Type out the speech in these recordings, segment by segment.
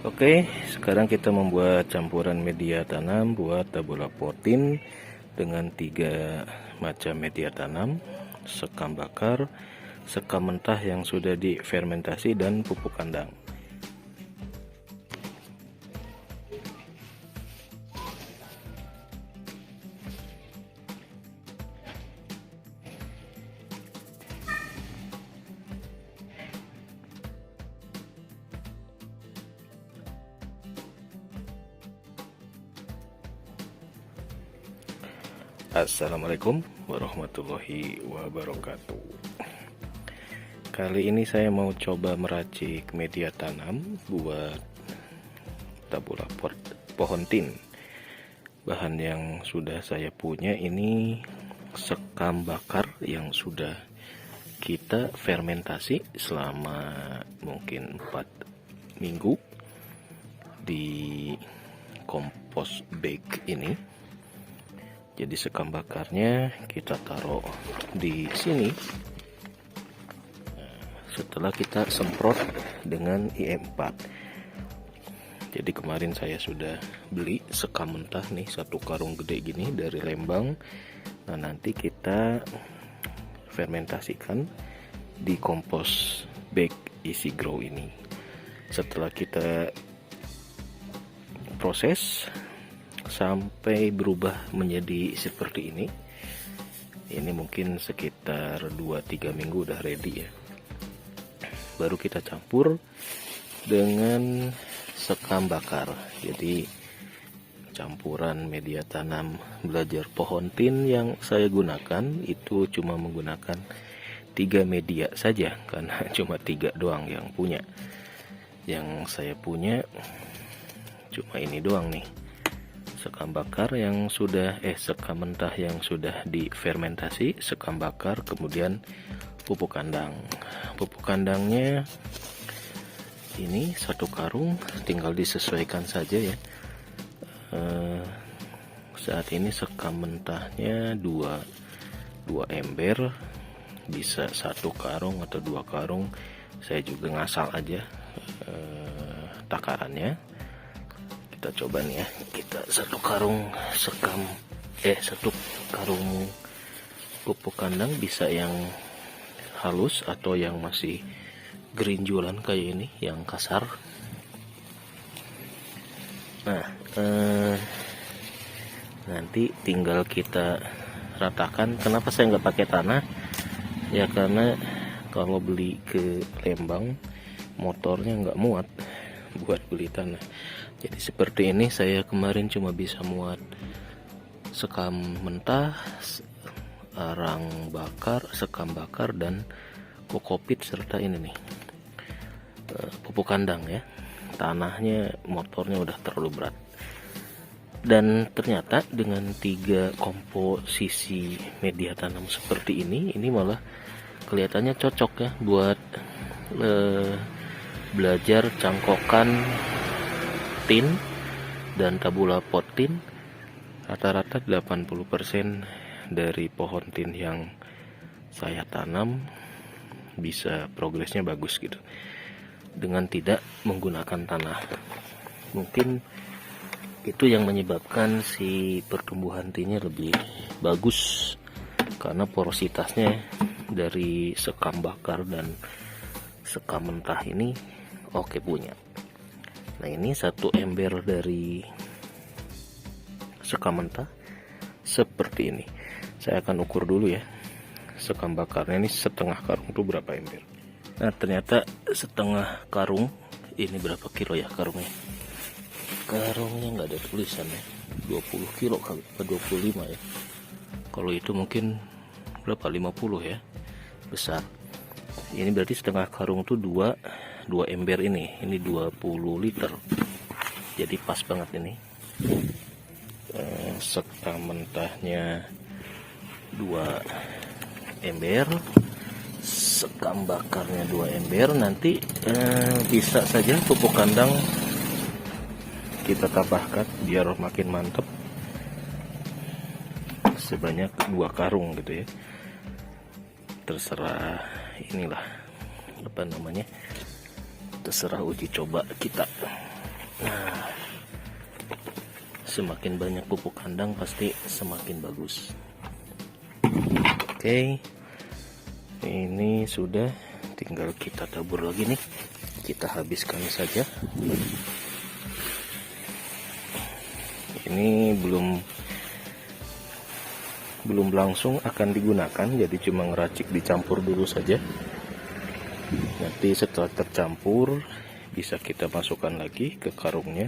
Oke, sekarang kita membuat campuran media tanam buat tabula potin dengan 3 macam media tanam: sekam bakar, sekam mentah yang sudah difermentasi, dan pupuk kandang. Assalamualaikum warahmatullahi wabarakatuh. Kali ini saya mau coba meracik media tanam buat tabula pohon tin. Bahan yang sudah saya punya ini sekam bakar yang sudah kita fermentasi selama mungkin 4 minggu di kompos bag ini. Jadi sekam bakarnya kita taruh di sini. Setelah kita semprot dengan IM4. Jadi kemarin saya sudah beli sekam mentah nih, 1 karung gede gini dari Lembang. Nah, nanti kita fermentasikan di kompos bag Easy Grow ini. Setelah kita proses sampai berubah menjadi seperti ini mungkin sekitar 2-3 minggu udah ready ya. Baru kita campur dengan sekam bakar. Jadi campuran media tanam belajar pohon tin yang saya gunakan itu cuma menggunakan 3 media saja, karena cuma 3 doang yang punya. Yang saya punya cuma ini doang nih, sekam bakar yang sudah sekam mentah yang sudah difermentasi, sekam bakar, kemudian pupuk kandang. Pupuk kandangnya ini 1 karung, tinggal disesuaikan saja ya. Saat ini sekam mentahnya 2 ember, bisa 1 karung atau 2 karung. Saya juga ngasal aja takarannya. Kita coba nih ya, kita 1 karung sekam 1 karung pupuk kandang, bisa yang halus atau yang masih gerinjulan kayak ini, yang kasar. Nah, nanti tinggal kita ratakan. Kenapa saya nggak pakai tanah? Ya karena kalau beli ke Lembang motornya nggak muat buat beli tanah. Jadi seperti ini, saya kemarin cuma bisa muat sekam mentah, arang bakar, sekam bakar, dan kokopit, serta ini nih pupuk kandang ya. Tanahnya, motornya udah terlalu berat. Dan ternyata dengan 3 komposisi media tanam seperti ini malah kelihatannya cocok ya buat belajar cangkokan tin dan tabula pot tin. Rata-rata 80% dari pohon tin yang saya tanam bisa progresnya bagus gitu dengan tidak menggunakan tanah. Mungkin itu yang menyebabkan si pertumbuhan tinnya lebih bagus, karena porositasnya dari sekam bakar dan sekam mentah ini oke punya. Nah, ini 1 ember dari sekam mentah seperti ini. Saya akan ukur dulu ya. Sekam bakarnya ini setengah karung itu berapa ember. Nah, ternyata setengah karung ini berapa kilo ya karungnya. Karungnya nggak ada tulisannya. 20 kilo kali, 25 ya. Kalau itu mungkin berapa, 50 ya. Besar. Ini berarti setengah karung tuh 2 ember ini 20 liter. Jadi pas banget ini. Sekam mentahnya 2 ember, sekam bakarnya 2 ember. Nanti bisa saja pupuk kandang kita tambahkan biar makin mantap, sebanyak 2 karung gitu ya. Terserah inilah terserah uji coba kita. Nah, semakin banyak pupuk kandang pasti semakin bagus. Oke, ini sudah, tinggal kita tabur lagi nih. Kita habiskan saja. Ini belum langsung akan digunakan, jadi cuma ngeracik dicampur dulu saja. Nanti setelah tercampur bisa kita masukkan lagi ke karungnya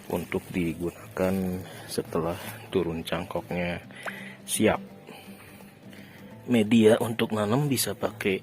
untuk digunakan setelah turun cangkoknya siap. Media untuk nanam bisa pakai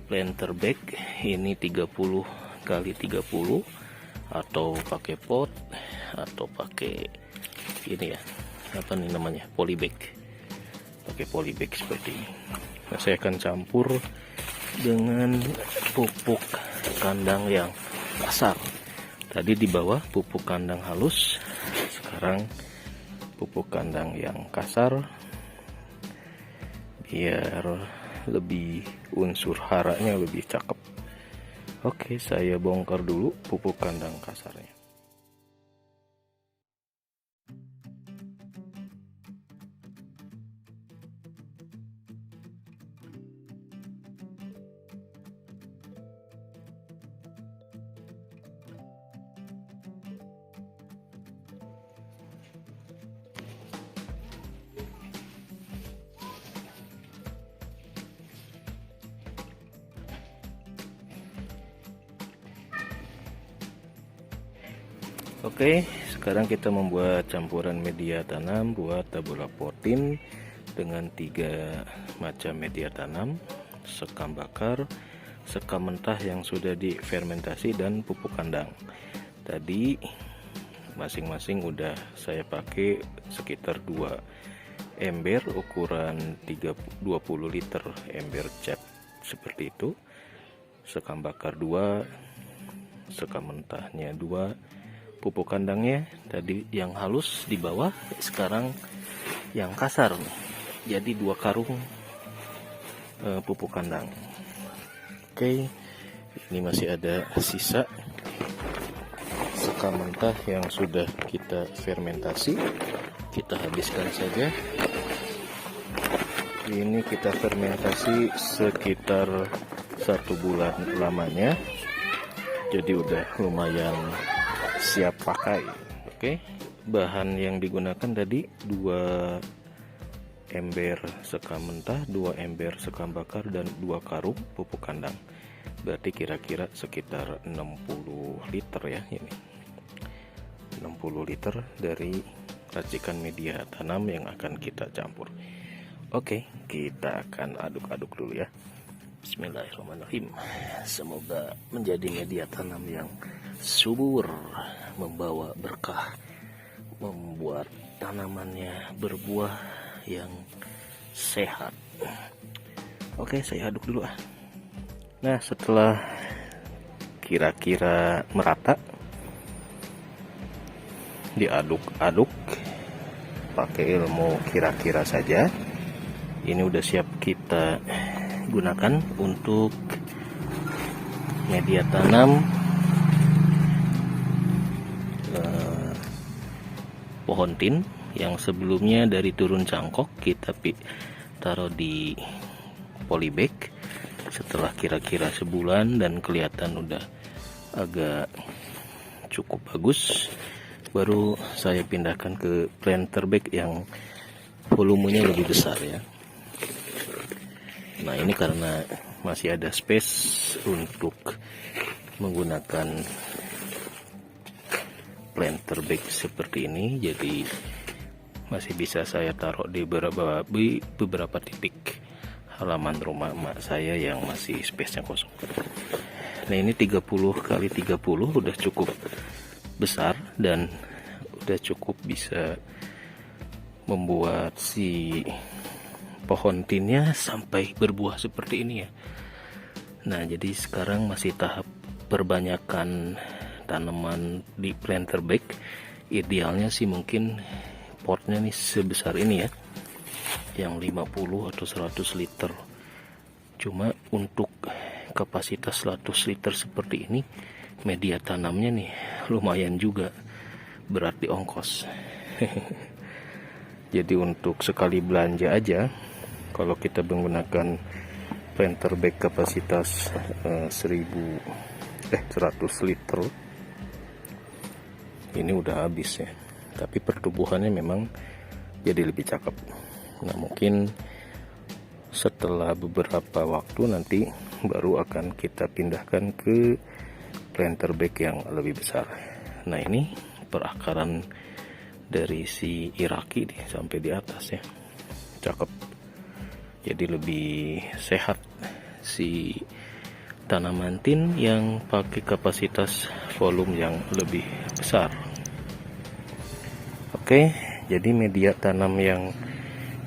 planter bag, ini 30 kali 30, atau pakai pot, atau pakai ini ya, apa nih namanya, polybag. Pakai polybag seperti ini. Nah, saya akan campur dengan pupuk kandang yang kasar. Tadi di bawah pupuk kandang halus, sekarang pupuk kandang yang kasar, biar lebih unsur haranya lebih cakep. Oke, saya bongkar dulu pupuk kandang kasarnya. Oke, sekarang kita membuat campuran media tanam buat tabula potin dengan 3 macam media tanam: sekam bakar, sekam mentah yang sudah difermentasi, dan pupuk kandang. Tadi masing-masing udah saya pakai sekitar 2 ember ukuran 20 liter ember cat seperti itu. Sekam bakar 2, sekam mentahnya 2, pupuk kandangnya tadi yang halus di bawah, sekarang yang kasar nih. Jadi 2 karung pupuk kandang. Oke, ini masih ada sisa sekam mentah yang sudah kita fermentasi, kita habiskan saja. Ini kita fermentasi sekitar 1 bulan lamanya, jadi udah lumayan siap pakai. Oke, bahan yang digunakan tadi 2 ember sekam mentah, 2 ember sekam bakar, dan 2 karung pupuk kandang. Berarti kira-kira sekitar 60 liter ya ini. 60 liter dari racikan media tanam yang akan kita campur. Oke, kita akan aduk-aduk dulu ya. Bismillahirrahmanirrahim. Semoga menjadi media tanam yang subur, membawa berkah, membuat tanamannya berbuah yang sehat. Oke, saya aduk dulu. Nah, setelah kira-kira merata, diaduk-aduk pakai ilmu kira-kira saja. Ini udah siap kita gunakan untuk media tanam pohon tin yang sebelumnya dari turun cangkok kita taruh di polybag. Setelah kira-kira sebulan dan kelihatan udah agak cukup bagus, baru saya pindahkan ke planter bag yang volumenya lebih besar ya. Nah, ini karena masih ada space untuk menggunakan planter bag seperti ini, jadi masih bisa saya taruh di beberapa titik halaman rumah emak saya yang masih space-nya kosong. Nah, ini 30 kali 30 udah cukup besar dan udah cukup bisa membuat si pohon tinnya sampai berbuah seperti ini ya. Nah, jadi sekarang masih tahap perbanyakan tanaman di planter bag. Idealnya sih mungkin potnya nih sebesar ini ya, yang 50 atau 100 liter. Cuma untuk kapasitas 100 liter seperti ini media tanamnya nih lumayan juga berat di ongkos. Jadi untuk sekali belanja aja, kalau kita menggunakan planter bag kapasitas 100 liter, ini udah habis ya. Tapi pertumbuhannya memang jadi lebih cakep. Nah, mungkin setelah beberapa waktu nanti baru akan kita pindahkan ke planter bag yang lebih besar. Nah, ini perakaran dari si Iraki nih sampai di atas ya, cakep. Jadi lebih sehat si tanaman tin yang pakai kapasitas volume yang lebih besar. Oke, jadi media tanam yang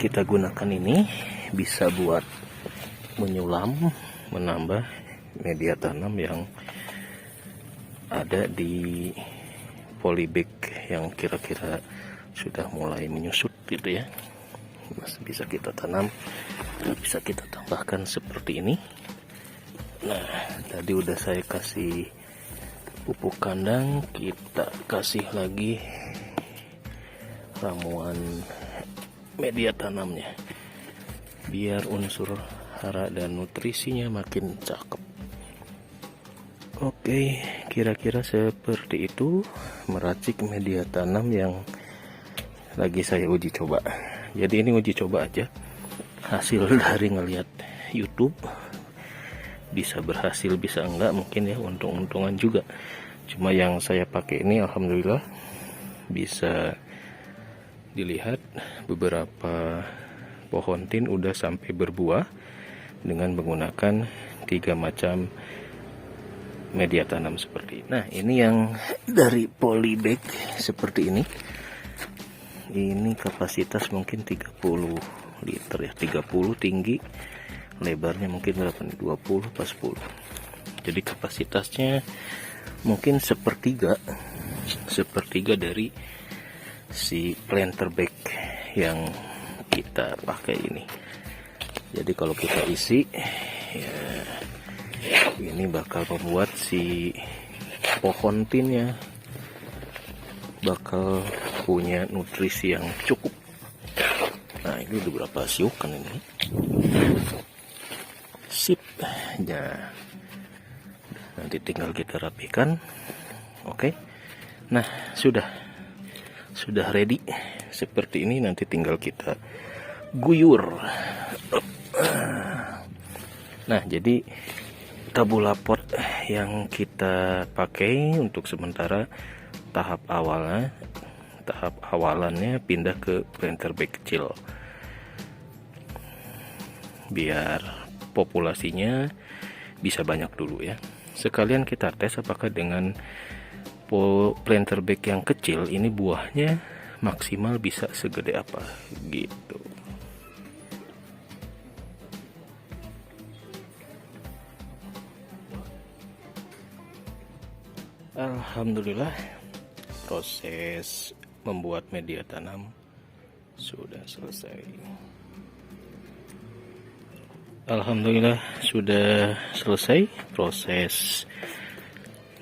kita gunakan ini bisa buat menyulam, menambah media tanam yang ada di polybag yang kira-kira sudah mulai menyusut gitu ya. Masih bisa kita tanam, bisa kita tambahkan seperti ini. Nah, tadi udah saya kasih pupuk kandang, kita kasih lagi ramuan media tanamnya biar unsur hara dan nutrisinya makin cakep. Oke, kira-kira seperti itu meracik media tanam yang lagi saya uji coba. Jadi ini uji coba aja, hasil dari ngelihat YouTube. Bisa berhasil, bisa enggak, mungkin ya untung-untungan juga. Cuma yang saya pakai ini alhamdulillah bisa dilihat beberapa pohon tin udah sampai berbuah dengan menggunakan 3 macam media tanam seperti ini. Nah, ini yang dari polybag seperti ini. Ini kapasitas mungkin 30 liter ya, 30 tinggi, lebarnya mungkin berapa nih, 20 pas 10. Jadi kapasitasnya mungkin sepertiga dari si planter bag yang kita pakai ini. Jadi kalau kita isi ya, ini bakal membuat si pohon tinnya bakal punya nutrisi yang cukup. Nah, ini udah berapa siukan ini. Sip. Ya. Nanti tinggal kita rapikan. Oke. Nah, sudah ready seperti ini. Nanti tinggal kita guyur. Nah, jadi tabula pot yang kita pakai untuk sementara tahap awalannya pindah ke planter bag kecil biar populasinya bisa banyak dulu ya. Sekalian kita tes apakah dengan planter bag yang kecil ini buahnya maksimal bisa segede apa gitu. Alhamdulillah, proses membuat media tanam sudah selesai. Alhamdulillah sudah selesai proses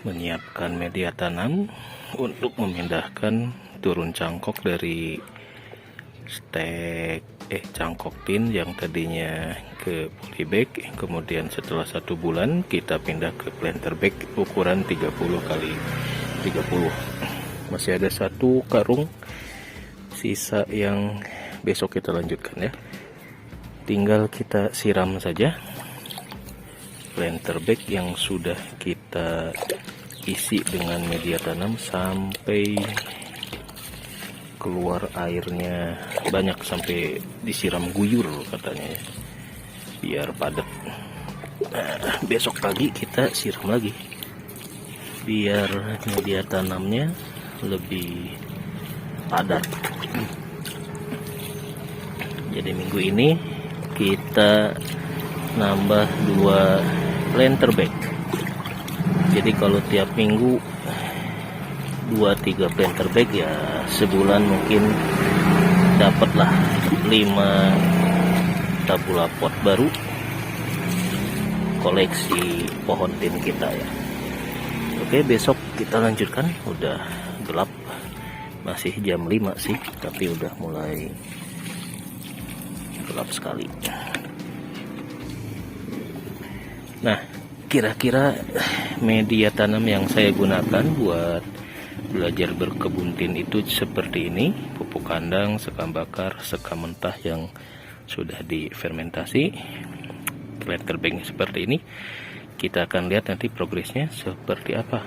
menyiapkan media tanam untuk memindahkan turun cangkok dari cangkok tin yang tadinya ke polybag. Kemudian setelah 1 bulan kita pindah ke planter bag ukuran 30 kali 30. Masih ada 1 karung sisa yang besok kita lanjutkan ya. Tinggal kita siram saja planter bag yang sudah kita isi dengan media tanam sampai keluar airnya banyak, sampai disiram guyur katanya ya, biar padat. Nah, besok pagi kita siram lagi biar media tanamnya lebih padat. Jadi minggu ini kita nambah 2 planter bag. Jadi kalau tiap minggu 2-3 planter bag ya sebulan mungkin dapatlah 5 tabula pot baru koleksi pohon tin kita ya. Oke, besok kita lanjutkan. Udah gelap, masih jam 5 sih, tapi udah mulai gelap sekali. Nah, kira-kira media tanam yang saya gunakan buat belajar berkebun tin itu seperti ini: pupuk kandang, sekam bakar, sekam mentah yang sudah difermentasi, planter bag seperti ini. Kita akan lihat nanti progresnya seperti apa.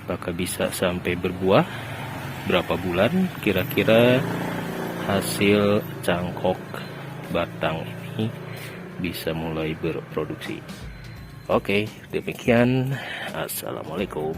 Apakah bisa sampai berbuah, berapa bulan kira-kira hasil cangkok batang ini bisa mulai berproduksi. Oke, demikian. Assalamualaikum.